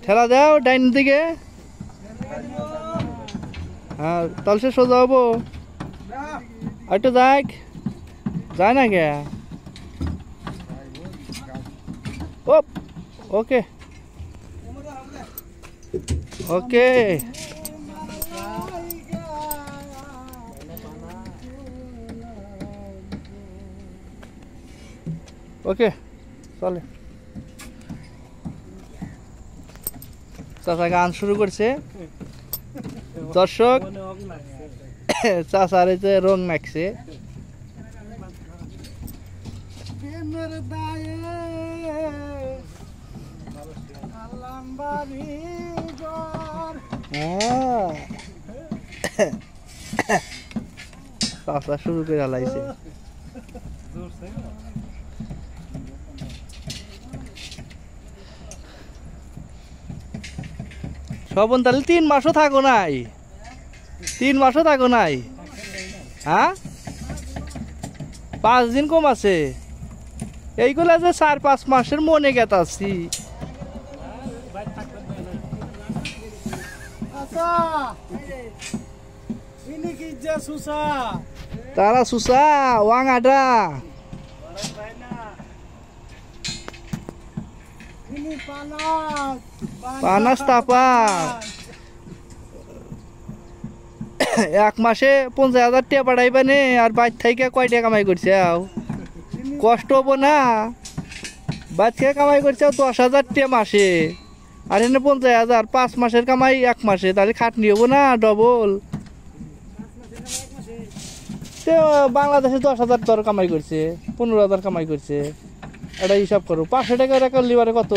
ঠেলা দাও ডাইন দিকে। হ্যাঁ তাহলে সে সোজা হবো। একটু যাক যায় না কে। ওকে ওকে ওকে চলে। চাচা গান শুরু করছে। দর্শক চাচার এই যে রং মাখছে। চাচা শুরু করে হালাইছে। শোভন তাহলে 3 মাসও থাকো নাই, 3 মাসও থাকো নাই। হ্যাঁ 5 দিন কম আছে। এইগুলা যে 4-5 মাসের মনে গেতাছি। তারা সুসা ওয়াঙাটা পানাস তাপা 1 মাসে 50,000 টাকা পাঠাইবা নে। আর বাইর থেকে কয় টাকা কামাই করছে? কষ্ট হবো না? বাইর থেকে কামাই করছে 10,000 টাকা মাসে, আর এনে 50,000। 5 মাসের কামাই 1 মাসে, তাহলে খাটনি হবো না ডবল? বাংলাদেশে 10,000 কামাই করছে, 15,000 কামাই করছে। এটা হিসাব করো। 500 টাকা লিবারে কত?